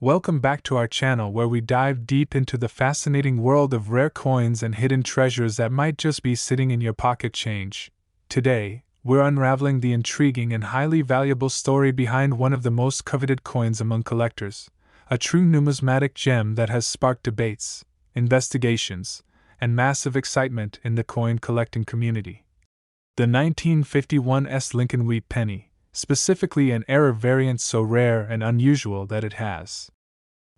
Welcome back to our channel where we dive deep into the fascinating world of rare coins and hidden treasures that might just be sitting in your pocket change. Today, we're unraveling the intriguing and highly valuable story behind one of the most coveted coins among collectors, a true numismatic gem that has sparked debates, investigations, and massive excitement in the coin collecting community. The 1951 Lincoln Wheat Penny, specifically an error variant so rare and unusual that it has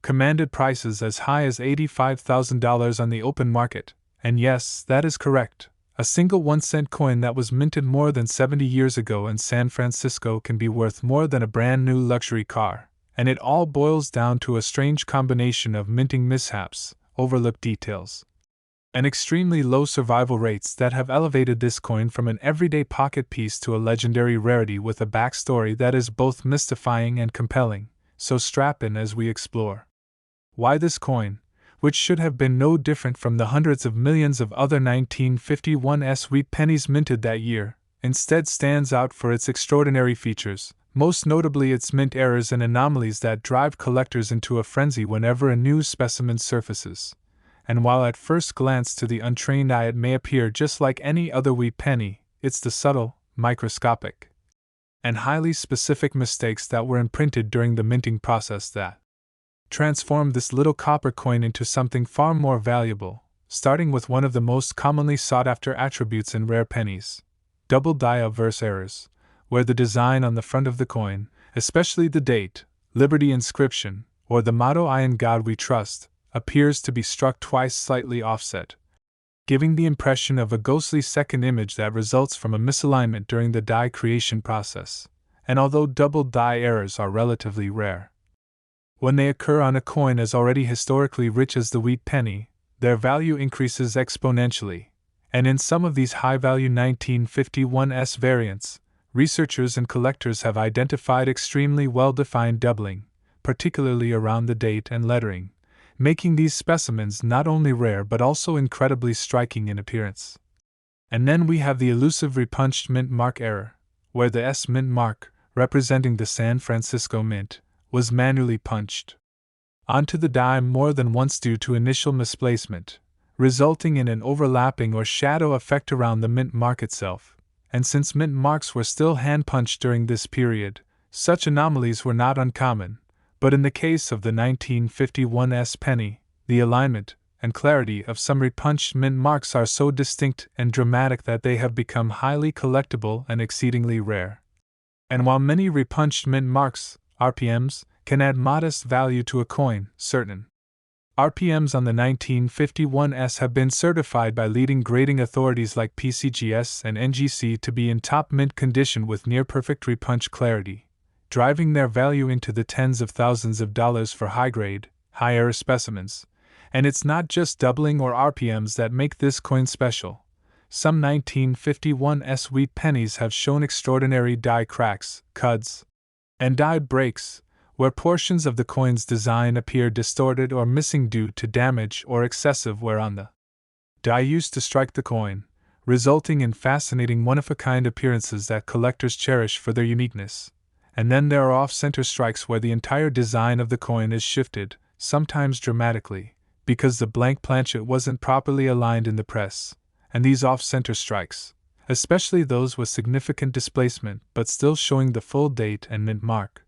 commanded prices as high as $85,000 on the open market, and yes, that is correct. A single 1-cent coin that was minted more than 70 years ago in San Francisco can be worth more than a brand new luxury car, and it all boils down to a strange combination of minting mishaps, overlooked details, and extremely low survival rates that have elevated this coin from an everyday pocket piece to a legendary rarity with a backstory that is both mystifying and compelling, so strap in as we explore why this coin, which should have been no different from the hundreds of millions of other 1951 wheat pennies minted that year, instead stands out for its extraordinary features, most notably its mint errors and anomalies that drive collectors into a frenzy whenever a new specimen surfaces. And while at first glance to the untrained eye it may appear just like any other wheat penny, it's the subtle, microscopic, and highly specific mistakes that were imprinted during the minting process that transformed this little copper coin into something far more valuable, starting with one of the most commonly sought-after attributes in rare pennies: double die obverse errors, where the design on the front of the coin, especially the date, Liberty inscription, or the motto "I in God We Trust," appears to be struck twice slightly offset, giving the impression of a ghostly second image that results from a misalignment during the die creation process. And although double die errors are relatively rare, when they occur on a coin as already historically rich as the wheat penny, their value increases exponentially. And in some of these high-value 1951 variants, researchers and collectors have identified extremely well-defined doubling, particularly around the date and lettering, making these specimens not only rare but also incredibly striking in appearance. And then we have the elusive repunched mint mark error, where the S mint mark, representing the San Francisco Mint, was manually punched onto the die more than once due to initial misplacement, resulting in an overlapping or shadow effect around the mint mark itself. And since mint marks were still hand-punched during this period, such anomalies were not uncommon. But in the case of the 1951 penny, the alignment and clarity of some repunched mint marks are so distinct and dramatic that they have become highly collectible and exceedingly rare. And while many repunched mint marks, RPMs, can add modest value to a coin, certain RPMs on the 1951 have been certified by leading grading authorities like PCGS and NGC to be in top mint condition with near-perfect repunch clarity, driving their value into the tens of thousands of dollars for high-grade, high-error specimens. And it's not just doubling or RPMs that make this coin special. Some 1951 wheat pennies have shown extraordinary die cracks, cuds, and die breaks, where portions of the coin's design appear distorted or missing due to damage or excessive wear on the die used to strike the coin, resulting in fascinating one-of-a-kind appearances that collectors cherish for their uniqueness. And then there are off-center strikes where the entire design of the coin is shifted, sometimes dramatically, because the blank planchet wasn't properly aligned in the press. And these off-center strikes, especially those with significant displacement but still showing the full date and mint mark,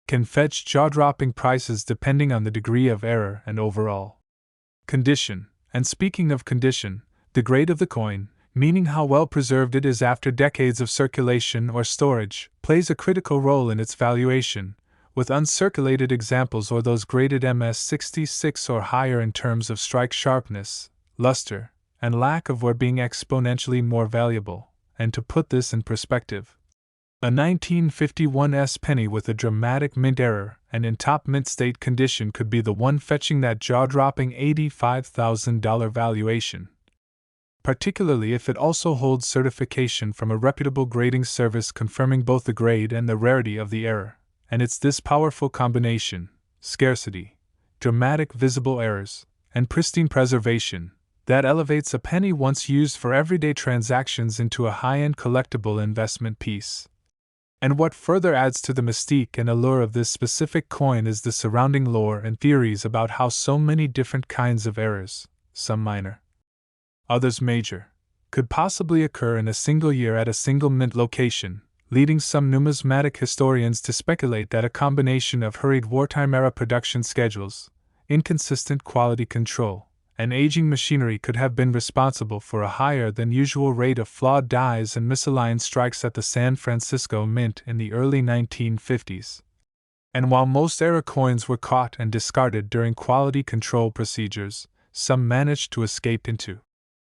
can fetch jaw-dropping prices depending on the degree of error and overall condition. And speaking of condition, the grade of the coin, meaning how well preserved it is after decades of circulation or storage, plays a critical role in its valuation, with uncirculated examples or those graded MS66 or higher in terms of strike sharpness, luster, and lack of wear being exponentially more valuable. And to put this in perspective, a 1951 penny with a dramatic mint error and in top mint state condition could be the one fetching that jaw-dropping $85,000 valuation, particularly if it also holds certification from a reputable grading service confirming both the grade and the rarity of the error. And it's this powerful combination, scarcity, dramatic visible errors, and pristine preservation, that elevates a penny once used for everyday transactions into a high-end collectible investment piece. And what further adds to the mystique and allure of this specific coin is the surrounding lore and theories about how so many different kinds of errors, some minor, others major, could possibly occur in a single year at a single mint location, leading some numismatic historians to speculate that a combination of hurried wartime-era production schedules, inconsistent quality control, and aging machinery could have been responsible for a higher-than-usual rate of flawed dies and misaligned strikes at the San Francisco Mint in the early 1950s. And while most error coins were caught and discarded during quality control procedures, some managed to escape into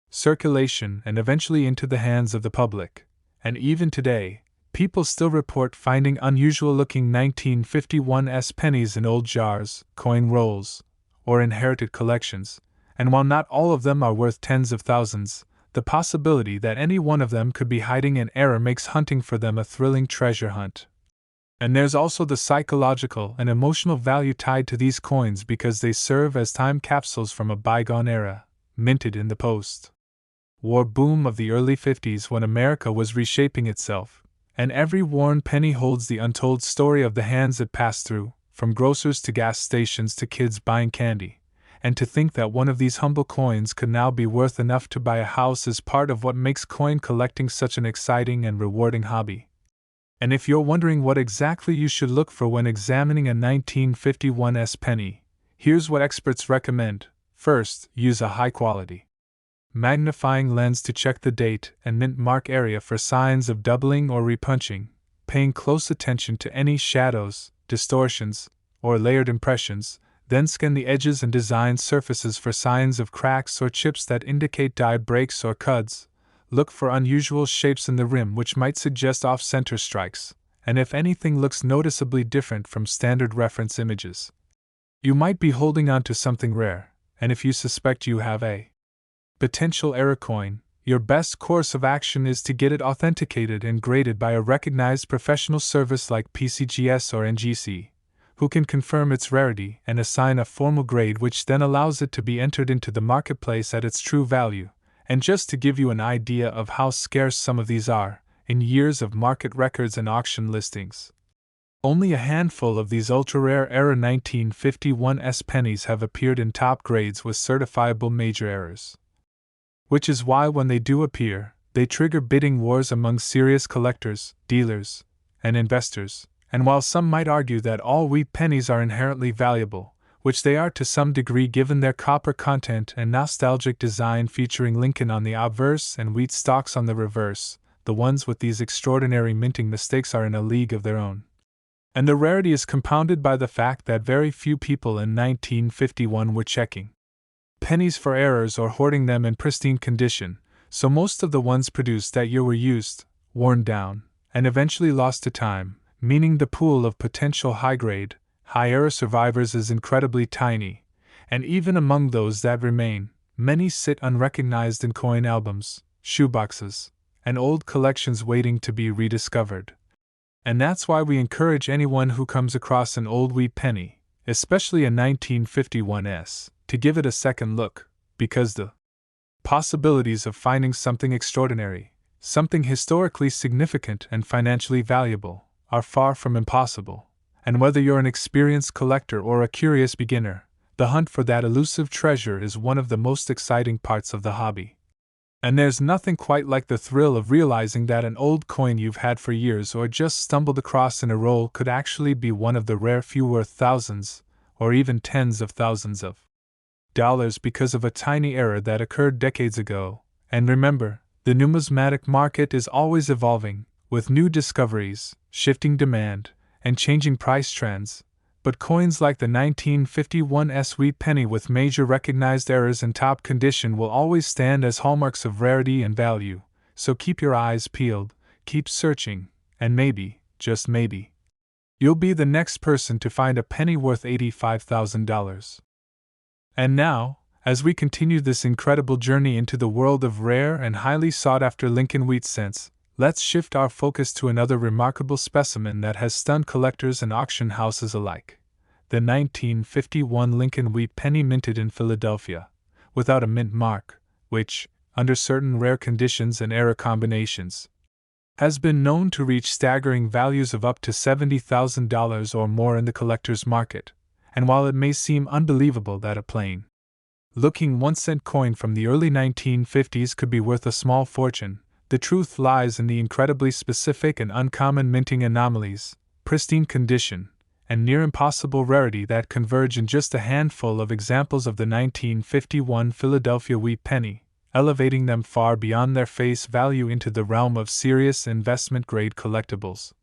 circulation and eventually into the hands of the public, and even today, people still report finding unusual-looking 1951 pennies in old jars, coin rolls, or inherited collections, and while not all of them are worth tens of thousands, the possibility that any one of them could be hiding an error makes hunting for them a thrilling treasure hunt. And there's also the psychological and emotional value tied to these coins because they serve as time capsules from a bygone era, minted in the post-war boom of the early 50s when America was reshaping itself, and every worn penny holds the untold story of the hands it passed through, from grocers to gas stations to kids buying candy. And to think that one of these humble coins could now be worth enough to buy a house is part of what makes coin collecting such an exciting and rewarding hobby. And if you're wondering what exactly you should look for when examining a 1951 penny, here's what experts recommend. First, use a high-quality magnifying lens to check the date and mint mark area for signs of doubling or repunching, paying close attention to any shadows, distortions, or layered impressions. Then scan the edges and design surfaces for signs of cracks or chips that indicate die breaks or cuts. Look for unusual shapes in the rim which might suggest off-center strikes, and if anything looks noticeably different from standard reference images, you might be holding on to something rare, and if you suspect you have a potential error coin, your best course of action is to get it authenticated and graded by a recognized professional service like PCGS or NGC, who can confirm its rarity and assign a formal grade which then allows it to be entered into the marketplace at its true value. And just to give you an idea of how scarce some of these are, in years of market records and auction listings, only a handful of these ultra-rare era 1951 pennies have appeared in top grades with certifiable major errors. Which is why when they do appear, they trigger bidding wars among serious collectors, dealers, and investors. And while some might argue that all wheat pennies are inherently valuable, which they are to some degree given their copper content and nostalgic design featuring Lincoln on the obverse and wheat stalks on the reverse, the ones with these extraordinary minting mistakes are in a league of their own. And the rarity is compounded by the fact that very few people in 1951 were checking pennies for errors or hoarding them in pristine condition, so most of the ones produced that year were used, worn down, and eventually lost to time, meaning the pool of potential high-grade, high-error survivors is incredibly tiny, and even among those that remain, many sit unrecognized in coin albums, shoeboxes, and old collections waiting to be rediscovered. And that's why we encourage anyone who comes across an old wheat penny, especially a 1951 to give it a second look, because the possibilities of finding something extraordinary, something historically significant and financially valuable, are far from impossible, and whether you're an experienced collector or a curious beginner, the hunt for that elusive treasure is one of the most exciting parts of the hobby. And there's nothing quite like the thrill of realizing that an old coin you've had for years or just stumbled across in a roll could actually be one of the rare few worth thousands, or even tens of thousands of dollars because of a tiny error that occurred decades ago. And remember, the numismatic market is always evolving, with new discoveries, shifting demand, and changing price trends, but coins like the 1951 wheat penny with major recognized errors in top condition will always stand as hallmarks of rarity and value, so keep your eyes peeled, keep searching, and maybe, just maybe, you'll be the next person to find a penny worth $85,000. And now, as we continue this incredible journey into the world of rare and highly sought-after Lincoln Wheat cents, let's shift our focus to another remarkable specimen that has stunned collectors and auction houses alike: the 1951 Lincoln Wheat Penny minted in Philadelphia, without a mint mark, which, under certain rare conditions and error combinations, has been known to reach staggering values of up to $70,000 or more in the collector's market, and while it may seem unbelievable that a plain looking 1-cent coin from the early 1950s could be worth a small fortune, the truth lies in the incredibly specific and uncommon minting anomalies, pristine condition, and near impossible rarity that converge in just a handful of examples of the 1951 Philadelphia Wheat Penny, elevating them far beyond their face value into the realm of serious investment-grade collectibles.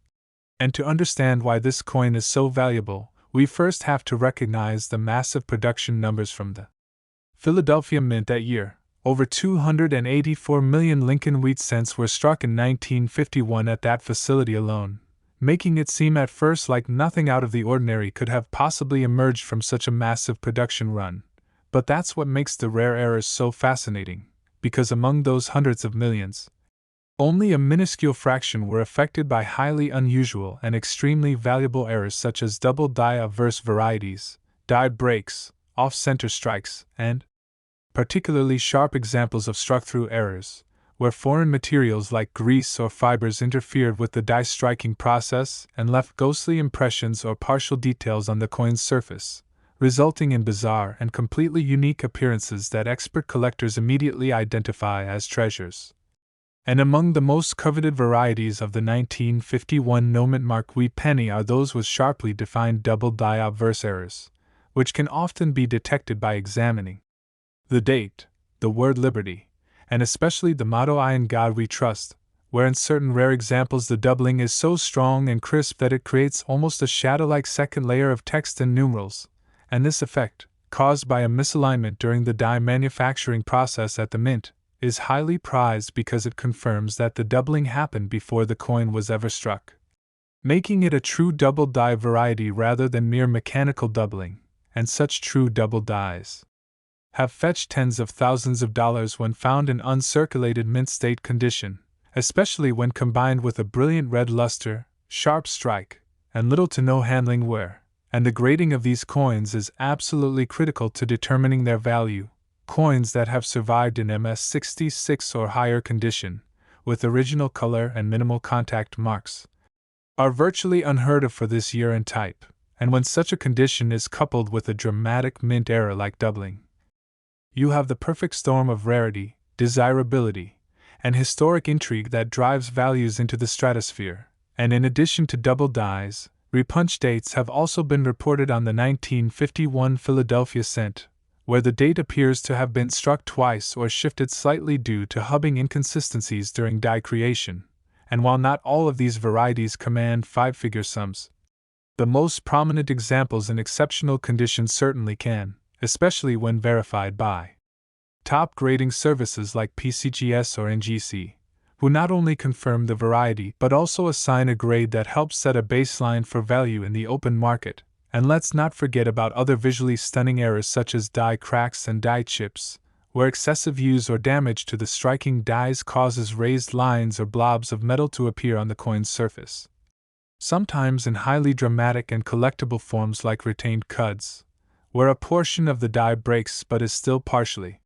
And to understand why this coin is so valuable, we first have to recognize the massive production numbers from the Philadelphia Mint that year. Over 284 million Lincoln Wheat cents were struck in 1951 at that facility alone, making it seem at first like nothing out of the ordinary could have possibly emerged from such a massive production run. But that's what makes the rare errors so fascinating, because among those hundreds of millions, only a minuscule fraction were affected by highly unusual and extremely valuable errors such as double die obverse varieties, die breaks, off-center strikes, and particularly sharp examples of struck-through errors, where foreign materials like grease or fibers interfered with the die striking process and left ghostly impressions or partial details on the coin's surface, resulting in bizarre and completely unique appearances that expert collectors immediately identify as treasures. And among the most coveted varieties of the 1951 no-mint mark wheat penny are those with sharply defined double die obverse errors, which can often be detected by examining the date, the word liberty, and especially the motto "I in God we trust," where in certain rare examples the doubling is so strong and crisp that it creates almost a shadow-like second layer of text and numerals, and this effect, caused by a misalignment during the die manufacturing process at the mint, is highly prized because it confirms that the doubling happened before the coin was ever struck, making it a true double die variety rather than mere mechanical doubling, and such true double dies have fetched tens of thousands of dollars when found in uncirculated mint state condition, especially when combined with a brilliant red luster, sharp strike, and little to no handling wear, and the grading of these coins is absolutely critical to determining their value. Coins that have survived in MS66 or higher condition, with original color and minimal contact marks, are virtually unheard of for this year and type, and when such a condition is coupled with a dramatic mint error like doubling, you have the perfect storm of rarity, desirability, and historic intrigue that drives values into the stratosphere. And in addition to double dies, repunched dates have also been reported on the 1951 Philadelphia cent, where the date appears to have been struck twice or shifted slightly due to hubbing inconsistencies during die creation. And while not all of these varieties command five-figure sums, the most prominent examples in exceptional condition certainly can, especially when verified by top grading services like PCGS or NGC, who not only confirm the variety but also assign a grade that helps set a baseline for value in the open market. And let's not forget about other visually stunning errors such as die cracks and die chips, where excessive use or damage to the striking dies causes raised lines or blobs of metal to appear on the coin's surface, sometimes in highly dramatic and collectible forms like retained cuds, where a portion of the die breaks but is still partially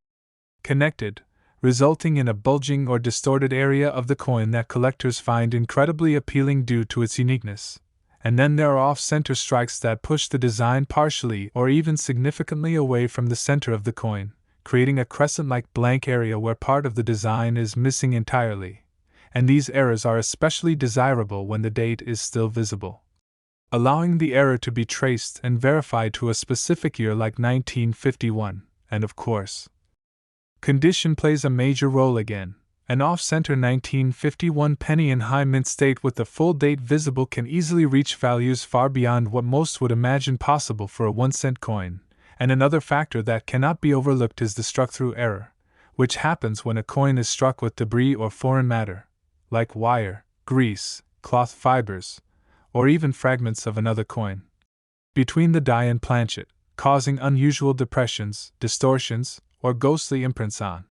connected, resulting in a bulging or distorted area of the coin that collectors find incredibly appealing due to its uniqueness. And then there are off-center strikes that push the design partially or even significantly away from the center of the coin, creating a crescent-like blank area where part of the design is missing entirely. And these errors are especially desirable when the date is still visible, allowing the error to be traced and verified to a specific year like 1951, and of course, condition plays a major role again. An off-center 1951 penny in high mint state with the full date visible can easily reach values far beyond what most would imagine possible for a 1-cent coin, and another factor that cannot be overlooked is the struck-through error, which happens when a coin is struck with debris or foreign matter, like wire, grease, cloth fibers, or even fragments of another coin, between the die and planchet, causing unusual depressions, distortions, or ghostly imprints on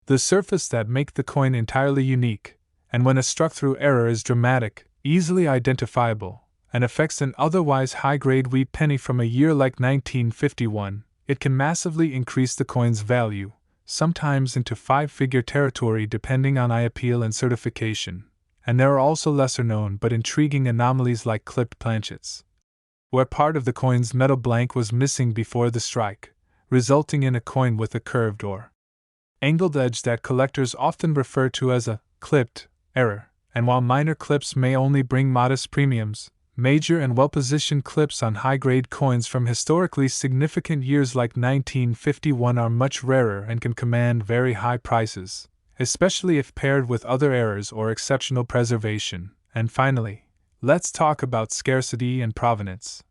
the surface that make the coin entirely unique. And when a struck-through error is dramatic, easily identifiable, and affects an otherwise high-grade wheat penny from a year like 1951, it can massively increase the coin's value, sometimes into five-figure territory depending on eye appeal and certification. And there are also lesser known but intriguing anomalies like clipped planchets, where part of the coin's metal blank was missing before the strike, resulting in a coin with a curved or angled edge that collectors often refer to as a clipped error. And while minor clips may only bring modest premiums, major and well-positioned clips on high-grade coins from historically significant years like 1951 are much rarer and can command very high prices, especially if paired with other errors or exceptional preservation. And finally, let's talk about scarcity and provenance.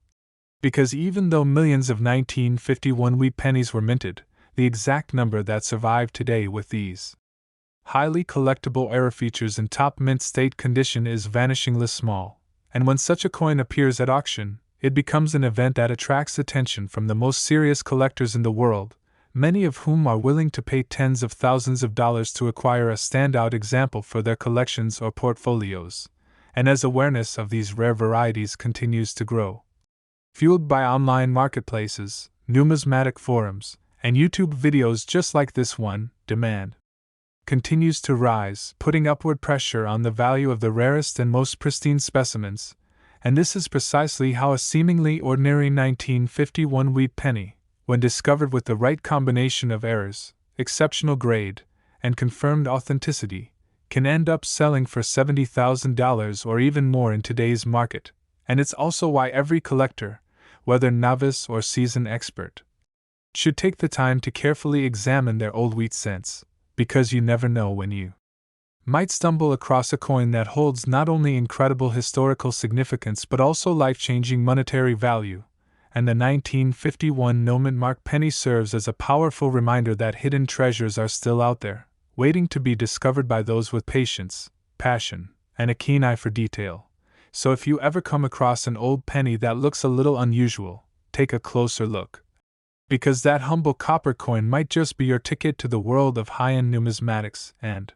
Because even though millions of 1951 wheat pennies were minted, the exact number that survive today with these highly collectible error features in top mint state condition is vanishingly small, and when such a coin appears at auction, it becomes an event that attracts attention from the most serious collectors in the world, many of whom are willing to pay tens of thousands of dollars to acquire a standout example for their collections or portfolios. And as awareness of these rare varieties continues to grow, fueled by online marketplaces, numismatic forums, and YouTube videos just like this one, demand continues to rise, putting upward pressure on the value of the rarest and most pristine specimens, and this is precisely how a seemingly ordinary 1951 wheat penny, when discovered with the right combination of errors, exceptional grade, and confirmed authenticity, can end up selling for $70,000 or even more in today's market. And it's also why every collector, whether novice or seasoned expert, should take the time to carefully examine their old wheat cents, because you never know when you might stumble across a coin that holds not only incredible historical significance but also life-changing monetary value. And the 1951 no-mint mark penny serves as a powerful reminder that hidden treasures are still out there, waiting to be discovered by those with patience, passion, and a keen eye for detail. So if you ever come across an old penny that looks a little unusual, take a closer look, because that humble copper coin might just be your ticket to the world of high-end numismatics and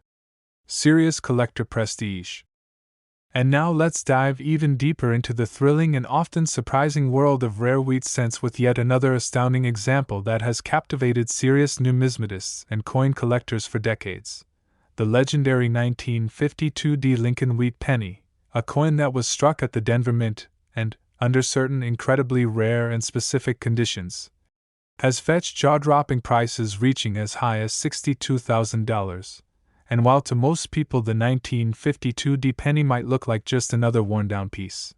serious collector prestige. And now let's dive even deeper into the thrilling and often surprising world of rare wheat cents with yet another astounding example that has captivated serious numismatists and coin collectors for decades: the legendary 1952 Lincoln Wheat Penny, a coin that was struck at the Denver Mint, and, under certain incredibly rare and specific conditions, has fetched jaw-dropping prices reaching as high as $62,000. And while to most people the 1952 penny might look like just another worn-down piece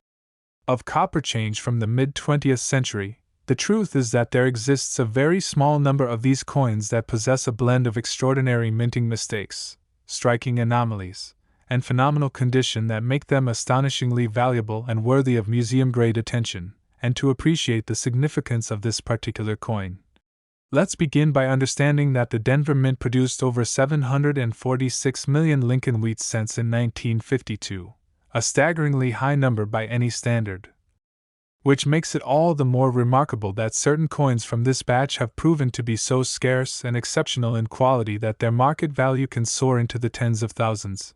of copper change from the mid-20th century, the truth is that there exists a very small number of these coins that possess a blend of extraordinary minting mistakes, striking anomalies, and phenomenal condition that make them astonishingly valuable and worthy of museum-grade attention. And to appreciate the significance of this particular coin, let's begin by understanding that the Denver Mint produced over 746 million Lincoln Wheat cents in 1952, a staggeringly high number by any standard, which makes it all the more remarkable that certain coins from this batch have proven to be so scarce and exceptional in quality that their market value can soar into the tens of thousands.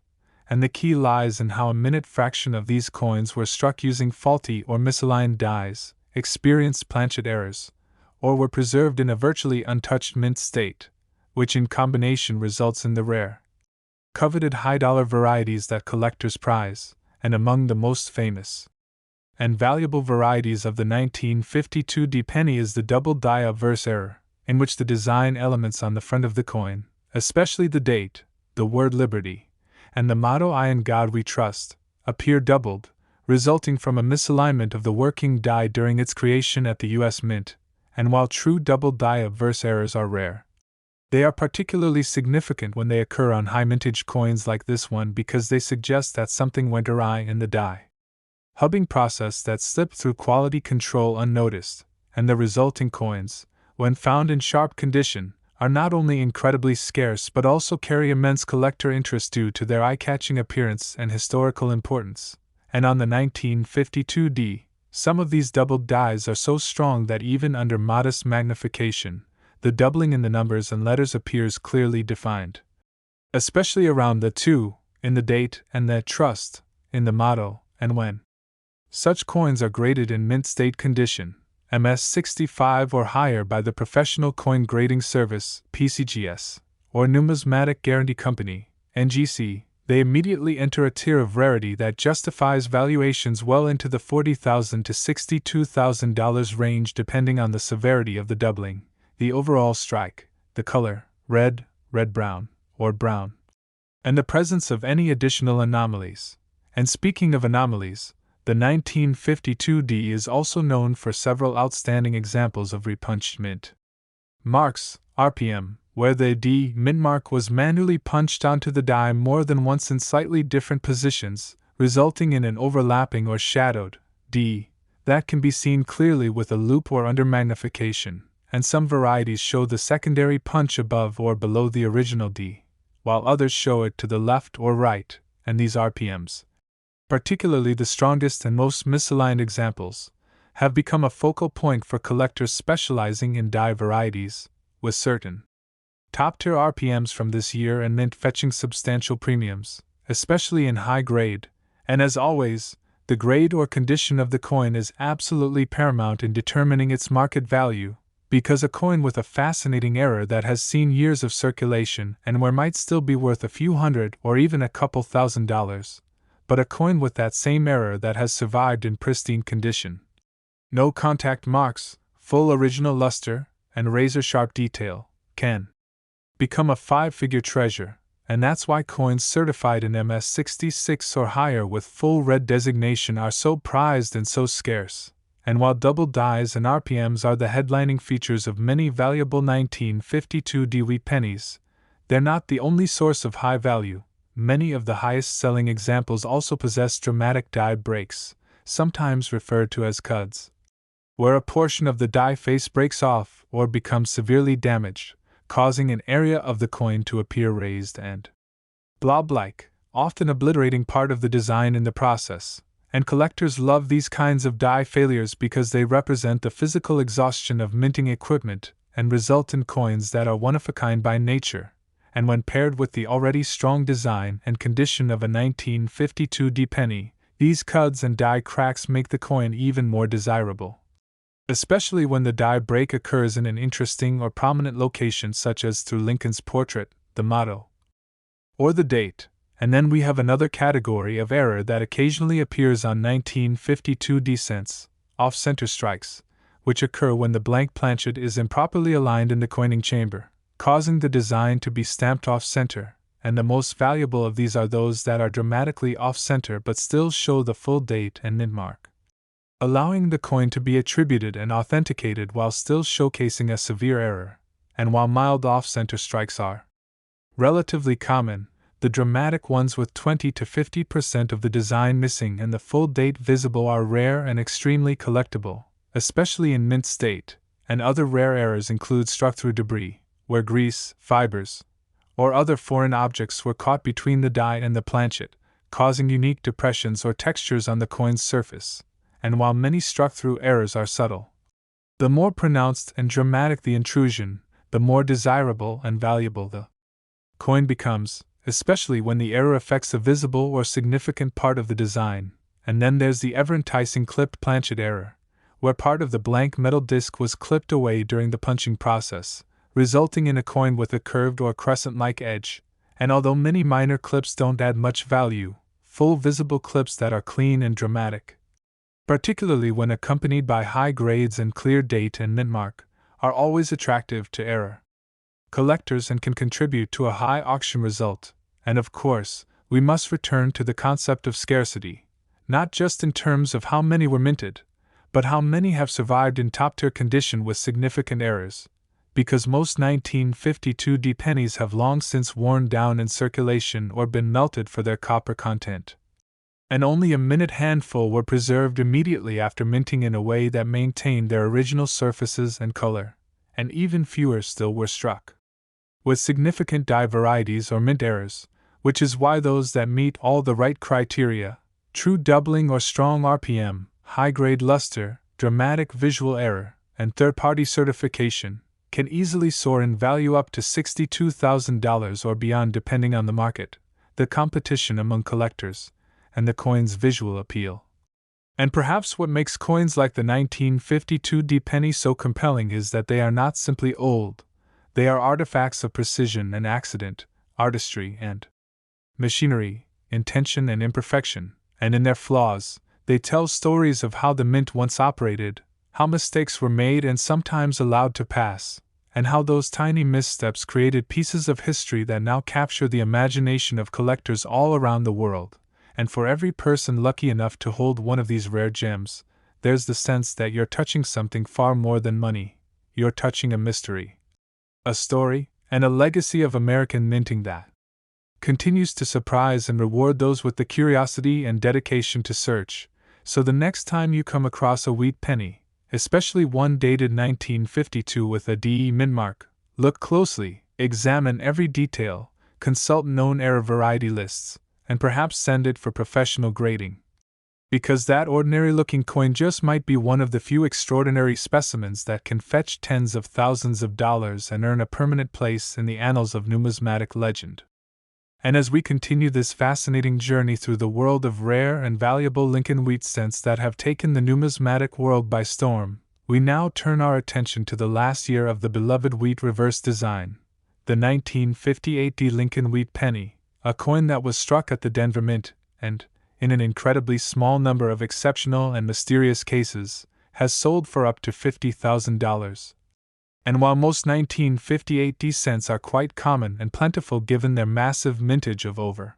And the key lies in how a minute fraction of these coins were struck using faulty or misaligned dies, experienced planchet errors, or were preserved in a virtually untouched mint state, which in combination results in the rare, coveted high-dollar varieties that collectors prize. And among the most famous and valuable varieties of the 1952 penny is the double die obverse error, in which the design elements on the front of the coin, especially the date, the word liberty, and the motto "I in God We Trust," appear doubled, resulting from a misalignment of the working die during its creation at the U.S. Mint. And while true double die obverse errors are rare, they are particularly significant when they occur on high mintage coins like this one because they suggest that something went awry in the die hubbing process that slipped through quality control unnoticed, and the resulting coins, when found in sharp condition, are not only incredibly scarce but also carry immense collector interest due to their eye-catching appearance and historical importance. And on the 1952 some of these doubled dies are so strong that even under modest magnification, the doubling in the numbers and letters appears clearly defined, especially around the 2 in the date and the trust in the motto. And when such coins are graded in mint state condition, MS65 or higher by the Professional Coin Grading Service (PCGS) or Numismatic Guarantee Company (NGC), they immediately enter a tier of rarity that justifies valuations well into the $40,000 to $62,000 range depending on the severity of the doubling, the overall strike, the color, red, red-brown, or brown, and the presence of any additional anomalies. And speaking of anomalies, the 1952D is also known for several outstanding examples of repunched mint marks, RPM, where the D mint mark was manually punched onto the die more than once in slightly different positions, resulting in an overlapping or shadowed D that can be seen clearly with a loupe or under magnification, and some varieties show the secondary punch above or below the original D, while others show it to the left or right, and these RPMs, particularly the strongest and most misaligned examples, have become a focal point for collectors specializing in die varieties, with certain top-tier RPMs from this year and mint fetching substantial premiums, especially in high grade, and as always, the grade or condition of the coin is absolutely paramount in determining its market value, because a coin with a fascinating error that has seen years of circulation and where might still be worth a few hundred or even a couple $1,000s, but a coin with that same error that has survived in pristine condition. No contact marks, full original luster, and razor-sharp detail, can become a five-figure treasure, and that's why coins certified in MS66 or higher with full red designation are so prized and so scarce. And while double dies and RPMs are the headlining features of many valuable 1952D wheat pennies, they're not the only source of high value. Many of the highest-selling examples also possess dramatic die breaks, sometimes referred to as cuds, where a portion of the die face breaks off or becomes severely damaged, causing an area of the coin to appear raised and blob-like, often obliterating part of the design in the process. And collectors love these kinds of die failures because they represent the physical exhaustion of minting equipment and result in coins that are one-of-a-kind by nature. And when paired with the already strong design and condition of a 1952D penny, these cuds and die cracks make the coin even more desirable, especially when the die break occurs in an interesting or prominent location such as through Lincoln's portrait, the motto, or the date. And then we have another category of error that occasionally appears on 1952D cents, off-center strikes, which occur when the blank planchet is improperly aligned in the coining chamber, causing the design to be stamped off-center, and the most valuable of these are those that are dramatically off-center but still show the full date and mint mark, allowing the coin to be attributed and authenticated while still showcasing a severe error. And while mild off-center strikes are relatively common, the dramatic ones with 20 to 50% of the design missing and the full date visible are rare and extremely collectible, especially in mint state, and other rare errors include struck-through debris, where grease, fibers, or other foreign objects were caught between the die and the planchet, causing unique depressions or textures on the coin's surface. And while many struck-through errors are subtle, the more pronounced and dramatic the intrusion, the more desirable and valuable the coin becomes, especially when the error affects a visible or significant part of the design. And then there's the ever-enticing clipped planchet error, where part of the blank metal disc was clipped away during the punching process, resulting in a coin with a curved or crescent-like edge. And although many minor clips don't add much value, full visible clips that are clean and dramatic, particularly when accompanied by high grades and clear date and mint mark, are always attractive to error collectors and can contribute to a high auction result. And of course, we must return to the concept of scarcity, not just in terms of how many were minted, but how many have survived in top-tier condition with significant errors, because most 1952D pennies have long since worn down in circulation or been melted for their copper content. And only a minute handful were preserved immediately after minting in a way that maintained their original surfaces and color, and even fewer still were struck with significant die varieties or mint errors, which is why those that meet all the right criteria, true doubling or strong RPM, high-grade luster, dramatic visual error, and third-party certification, can easily soar in value up to $62,000 or beyond depending on the market, the competition among collectors, and the coin's visual appeal. And perhaps what makes coins like the 1952D penny so compelling is that they are not simply old, they are artifacts of precision and accident, artistry and machinery, intention, and imperfection, and in their flaws, they tell stories of how the mint once operated, how mistakes were made and sometimes allowed to pass, and how those tiny missteps created pieces of history that now capture the imagination of collectors all around the world. And for every person lucky enough to hold one of these rare gems, there's the sense that you're touching something far more than money. You're touching a mystery, a story, and a legacy of American minting that continues to surprise and reward those with the curiosity and dedication to search. So the next time you come across a wheat penny, especially one dated 1952 with a DE mint mark, look closely, examine every detail, consult known era variety lists, and perhaps send it for professional grading. Because that ordinary-looking coin just might be one of the few extraordinary specimens that can fetch tens of thousands of dollars and earn a permanent place in the annals of numismatic legend. And as we continue this fascinating journey through the world of rare and valuable Lincoln wheat cents that have taken the numismatic world by storm, we now turn our attention to the last year of the beloved wheat reverse design, the 1958 Lincoln Wheat Penny, a coin that was struck at the Denver Mint, and, in an incredibly small number of exceptional and mysterious cases, has sold for up to $50,000. And while most 1958 cents are quite common and plentiful given their massive mintage of over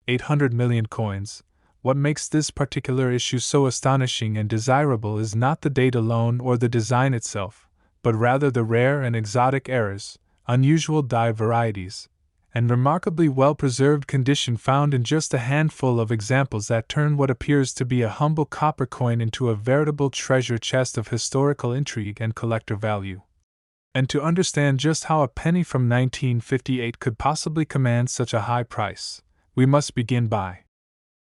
800 million coins, what makes this particular issue so astonishing and desirable is not the date alone or the design itself, but rather the rare and exotic errors, unusual die varieties, and remarkably well-preserved condition found in just a handful of examples that turn what appears to be a humble copper coin into a veritable treasure chest of historical intrigue and collector value. And to understand just how a penny from 1958 could possibly command such a high price, we must begin by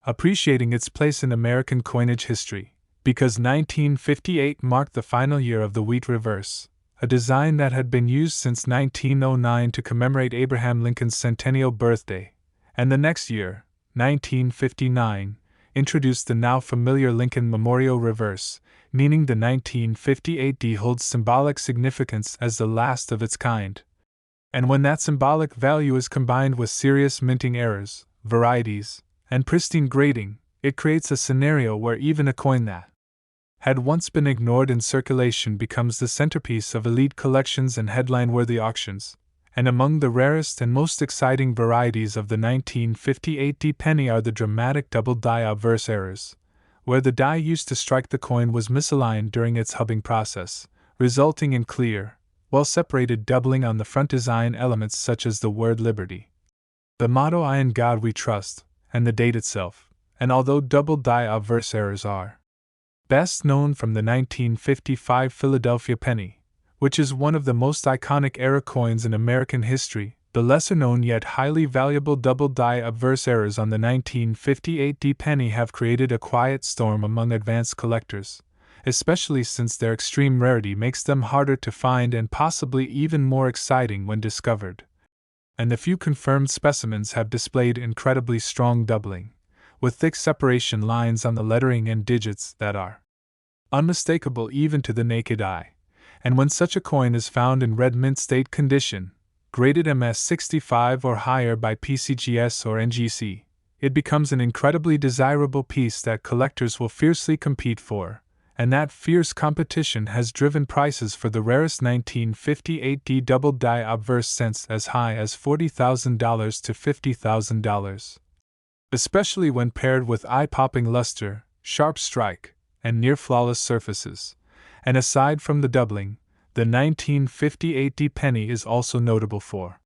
appreciating its place in American coinage history, because 1958 marked the final year of the wheat reverse, a design that had been used since 1909 to commemorate Abraham Lincoln's centennial birthday, and the next year, 1959, introduced the now familiar Lincoln Memorial Reverse, meaning the 1958 D holds symbolic significance as the last of its kind. And when that symbolic value is combined with serious minting errors, varieties, and pristine grading, it creates a scenario where even a coin that had once been ignored in circulation becomes the centerpiece of elite collections and headline-worthy auctions. And among the rarest and most exciting varieties of the 1958 D penny are the dramatic double die obverse errors, where the die used to strike the coin was misaligned during its hubbing process, resulting in clear, well-separated doubling on the front design elements such as the word Liberty, the motto I in God We Trust, and the date itself. And although double die obverse errors are best known from the 1955 Philadelphia penny, which is one of the most iconic era coins in American history, the lesser-known yet highly valuable double die obverse errors on the 1958 D penny have created a quiet storm among advanced collectors, especially since their extreme rarity makes them harder to find and possibly even more exciting when discovered. And the few confirmed specimens have displayed incredibly strong doubling, with thick separation lines on the lettering and digits that are unmistakable even to the naked eye. And when such a coin is found in red mint state condition, graded MS65 or higher by PCGS or NGC, it becomes an incredibly desirable piece that collectors will fiercely compete for, and that fierce competition has driven prices for the rarest 1958 D double die obverse cents as high as $40,000 to $50,000. Especially when paired with eye-popping luster, sharp strike, and near-flawless surfaces. And aside from the doubling, the 1958 D penny is also notable for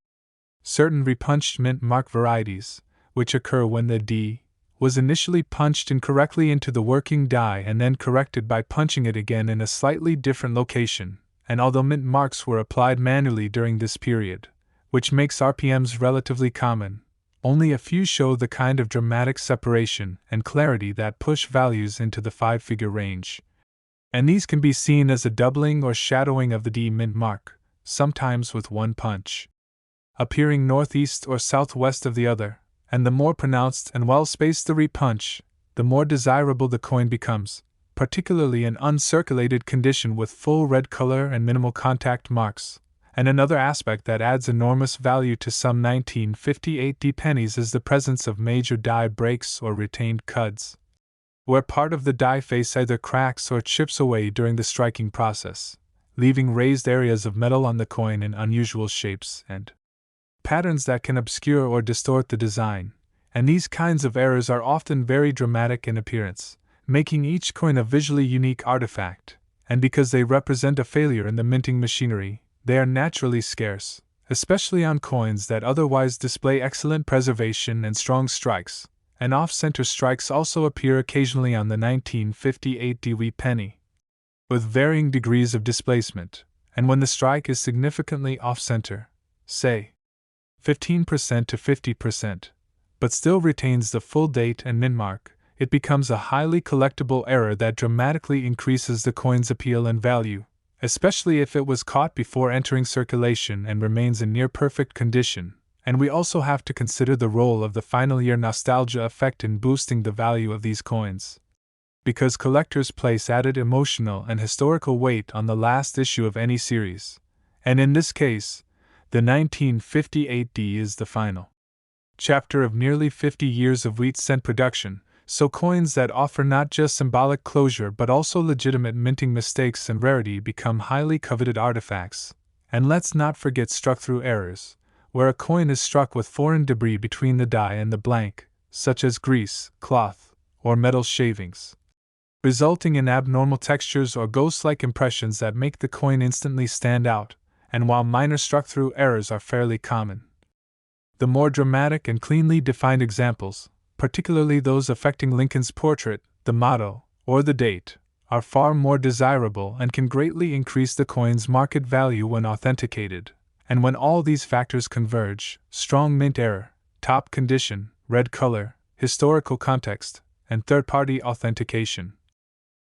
certain repunched mint mark varieties, which occur when the D was initially punched incorrectly into the working die and then corrected by punching it again in a slightly different location, and although mint marks were applied manually during this period, which makes RPMs relatively common, only a few show the kind of dramatic separation and clarity that push values into the five-figure range. And these can be seen as a doubling or shadowing of the D mint mark, sometimes with one punch appearing northeast or southwest of the other, and the more pronounced and well-spaced the repunch, the more desirable the coin becomes, particularly in uncirculated condition with full red color and minimal contact marks, And another aspect that adds enormous value to some 1958 pennies is the presence of major die breaks or retained cuds, where part of the die face either cracks or chips away during the striking process, leaving raised areas of metal on the coin in unusual shapes and patterns that can obscure or distort the design, and these kinds of errors are often very dramatic in appearance, making each coin a visually unique artifact, and because they represent a failure in the minting machinery, they are naturally scarce, especially on coins that otherwise display excellent preservation and strong strikes, and off-center strikes also appear occasionally on the 1958 wheat penny, with varying degrees of displacement, and when the strike is significantly off-center, say 15% to 50%, but still retains the full date and mint mark, it becomes a highly collectible error that dramatically increases the coin's appeal and value, especially if it was caught before entering circulation and remains in near-perfect condition. And we also have to consider the role of the final year nostalgia effect in boosting the value of these coins, because collectors place added emotional and historical weight on the last issue of any series, and in this case, the 1958 is the final chapter of nearly 50 years of wheat cent production, so coins that offer not just symbolic closure but also legitimate minting mistakes and rarity become highly coveted artifacts. And let's not forget struck-through errors, where a coin is struck with foreign debris between the die and the blank, such as grease, cloth, or metal shavings, resulting in abnormal textures or ghost-like impressions that make the coin instantly stand out. And while minor struck-through errors are fairly common, the more dramatic and cleanly defined examples, particularly those affecting Lincoln's portrait, the motto, or the date, are far more desirable and can greatly increase the coin's market value when authenticated. And when all these factors converge, strong mint error, top condition, red color, historical context, and third-party authentication,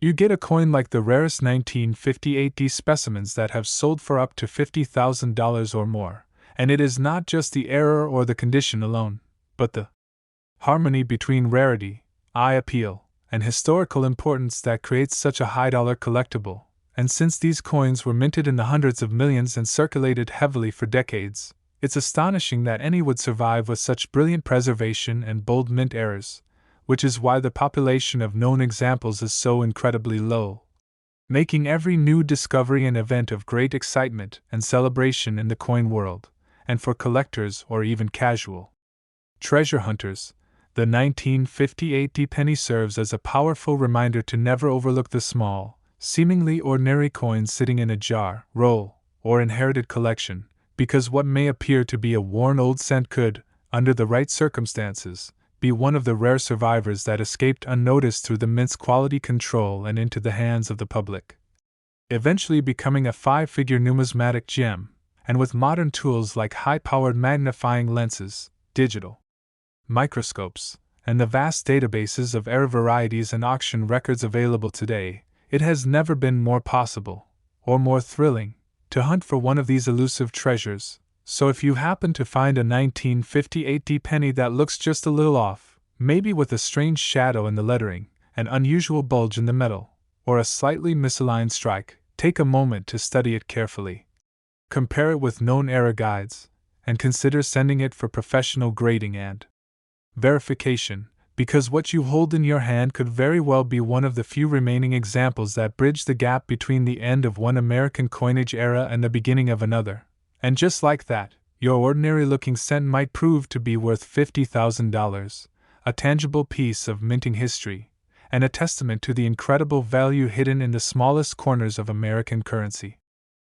you get a coin like the rarest 1958 specimens that have sold for up to $50,000 or more. And it is not just the error or the condition alone, but the harmony between rarity, eye appeal, and historical importance that creates such a high-dollar collectible. And since these coins were minted in the hundreds of millions and circulated heavily for decades, it's astonishing that any would survive with such brilliant preservation and bold mint errors, which is why the population of known examples is so incredibly low, making every new discovery an event of great excitement and celebration in the coin world. And for collectors or even casual treasure hunters, the 1958 penny serves as a powerful reminder to never overlook the small, seemingly ordinary coins sitting in a jar, roll, or inherited collection, because what may appear to be a worn old cent could, under the right circumstances, be one of the rare survivors that escaped unnoticed through the mint's quality control and into the hands of the public, eventually becoming a five-figure numismatic gem. And with modern tools like high-powered magnifying lenses, digital microscopes, and the vast databases of error varieties and auction records available today, it has never been more possible, or more thrilling, to hunt for one of these elusive treasures. So if you happen to find a 1958 penny that looks just a little off, maybe with a strange shadow in the lettering, an unusual bulge in the metal, or a slightly misaligned strike, take a moment to study it carefully. Compare it with known error guides, and consider sending it for professional grading and verification, because what you hold in your hand could very well be one of the few remaining examples that bridge the gap between the end of one American coinage era and the beginning of another. And just like that, your ordinary-looking cent might prove to be worth $50,000, a tangible piece of minting history, and a testament to the incredible value hidden in the smallest corners of American currency.